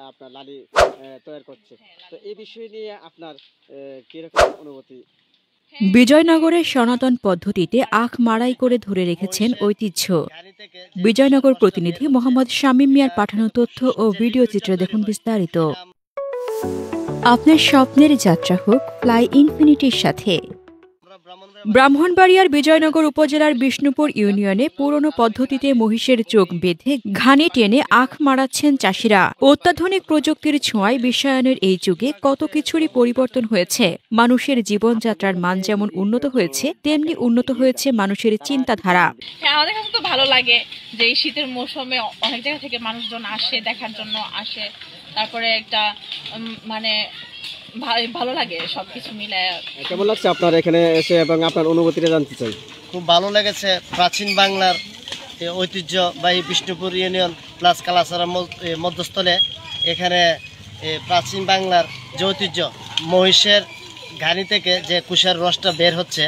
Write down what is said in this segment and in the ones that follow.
আপনার লালি তৈরি করছে। তো এই বিষয় নিয়ে আপনার কিরকম অনুভূতি? বিজয়নগরের সনাতন পদ্ধতিতে আখ মাড়াই করে ধরে রেখেছেন ঐতিহ্য। বিজয়নগর প্রতিনিধি মোহাম্মদ শামীম মিয়ার পাঠানো তথ্য ও ভিডিও চিত্রে দেখুন বিস্তারিত। আপনার স্বপ্নের যাত্রা হোক ফ্লাই ইনফিনিটির সাথে। ব্রাহ্মণবাড়িয়ার বিজয়নগর উপজেলার বিষ্ণুপুর ইউনিয়নে পুরনো পদ্ধতিতে মহিষের চোখ বেঁধে ঘানি টেনে আখ মাড়াচ্ছেন চাষিরা। অত্যাধুনিক প্রযুক্তির ছোঁয়ায় বিশ্বায়নের এই যুগে কত কিছুরই পরিবর্তন হয়েছে। মানুষের জীবনযাত্রার মান যেমন উন্নত হয়েছে, তেমনি উন্নত হয়েছে মানুষের চিন্তাধারা। হ্যাঁ, আমাদের কাছে তো ভালো লাগে যে এই শীতের মৌসুমে অনেক জায়গা থেকে মানুষজন আসে, দেখার জন্য আসে। তারপরে একটা মানে ভালো লাগে সবকিছু মিলে। কেমন লাগছে আপনার এখানে এসে এবং আপনার অনুভূতিটা জানতে চাই? খুব ভালো লেগেছে। প্রাচীন বাংলার ঐতিহ্যবাহী বিষ্ণুপুর ইউনিয়ন প্লাস কালাসারা মধ্যস্থলে এখানে প্রাচীন বাংলার যে ঐতিহ্য মহিষের ঘানি থেকে যে কুশার রসটা বের হচ্ছে,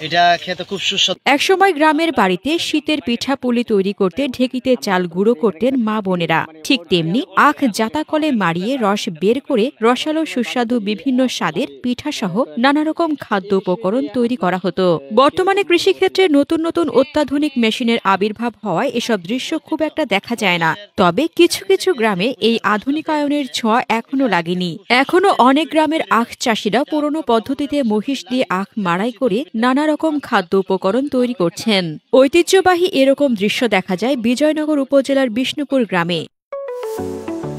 এটা খেতে খুব সুস্বাদু। একসময় গ্রামের বাড়িতে শীতের পিঠাপুলি তৈরি করতে ঢেকিতে চাল গুঁড়ো করতেন মা বোনেরা। ঠিক তেমনি আখ জাতাকলে মাড়িয়ে রস বের করে রসালো সুস্বাদু বিভিন্ন স্বাদের পিঠাসহ নানা রকম খাদ্য উপকরণ তৈরি করা হতো। বর্তমানে কৃষিক্ষেত্রে নতুন নতুন অত্যাধুনিক মেশিনের আবির্ভাব হওয়ায় এসব দৃশ্য খুব একটা দেখা যায় না। তবে কিছু কিছু গ্রামে এই আধুনিকায়নের ছোঁয়া এখনো লাগেনি। এখনো অনেক গ্রামের আখ চাষিরা পুরনো পদ্ধতিতে মহিষ দিয়ে আখ মাড়াই করে নানা রকম খাদ্য উপকরণ তৈরি করছেন। ঐতিহ্যবাহী এরকম দৃশ্য দেখা যায় বিজয়নগর উপজেলার বিষ্ণুপুর গ্রামে।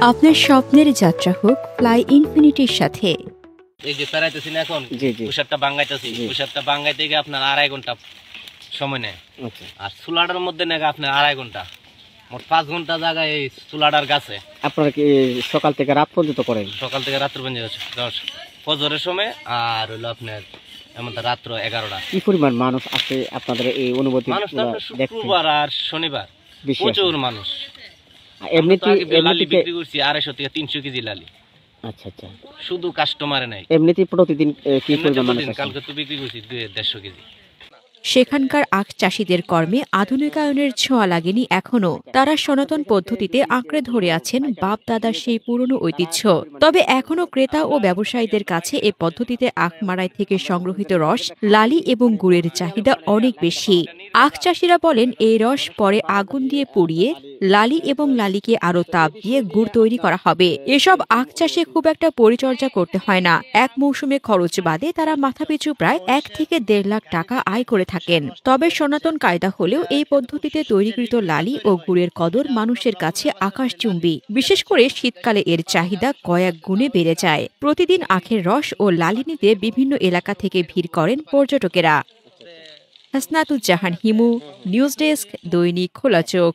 আপনার স্বপ্নের যাত্রা হোক ফ্লাই ইনফিনিটির সাথে। এই যে পেরাইতেছি না এখন, কুশারটা বাঙ্গাইতেছি। কুশারটা বাঙ্গাইতে গিয়ে আপনার 2.5 ঘন্টা সময় নেয়। আর চুলাটার মধ্যে নেয় আপনার 2.5 ঘন্টা। মোট 5 ঘন্টা জায়গায় এই চুলাটার গাছে। আপনারা কি সকাল থেকে রাত পর্যন্ত করেন? সকাল থেকে রাত্র পর্যন্ত ফজরের সময়, আর হলো আপনার এমন রাত্র 11টা। কি পরিমাণ মানুষ আসে আপনাদের এই অনুভূতি? শুক্রবার আর শনিবার প্রচুর মানুষ। এমনিতে লালি বিক্রি করছি 250 থেকে 300 কেজি লালি। আচ্ছা আচ্ছা, শুধু কাস্টমারে নাই। এমনিতে প্রতিদিন কি পরিমাণ মানুষ আসে? কালকে তো বিক্রি করছি 150 কেজি। সেখানকার আখ চাষিদের কর্মে আধুনিকায়নের ছোঁয়া লাগেনি এখনো। তারা সনাতন পদ্ধতিতে আঁকড়ে ধরে আছেন বাপ দাদার সেই পুরনো ঐতিহ্য। তবে এখনো ক্রেতা ও ব্যবসায়ীদের কাছে এ পদ্ধতিতে আখ মাড়াই থেকে সংগ্রহিত রস, লালি এবং গুড়ের চাহিদা অনেক বেশি। আখ চাষিরা বলেন এই রস পরে আগুন দিয়ে পুড়িয়ে লালি এবং লালিকে আরো তাপ দিয়ে গুড় তৈরি করা হবে। এসব আখ চাষে খুব একটা পরিচর্যা করতে হয় না। এক মৌসুমে খরচ বাদে তারা মাথাপিছু প্রায় 1 থেকে 1.5 লাখ টাকা আয় করে থাকেন। তবে সনাতন কায়দা হলেও এই পদ্ধতিতে তৈরিকৃত লালি ও গুড়ের কদর মানুষের কাছে আকাশচুম্বী। বিশেষ করে শীতকালে এর চাহিদা কয়েক গুণে বেড়ে যায়। প্রতিদিন আখের রস ও লালি নিতে বিভিন্ন এলাকা থেকে ভিড় করেন পর্যটকেরা। হাসনাতুজ্জাহান হিমু, নিউজ ডেস্ক, দৈনিক খোলা চোখ।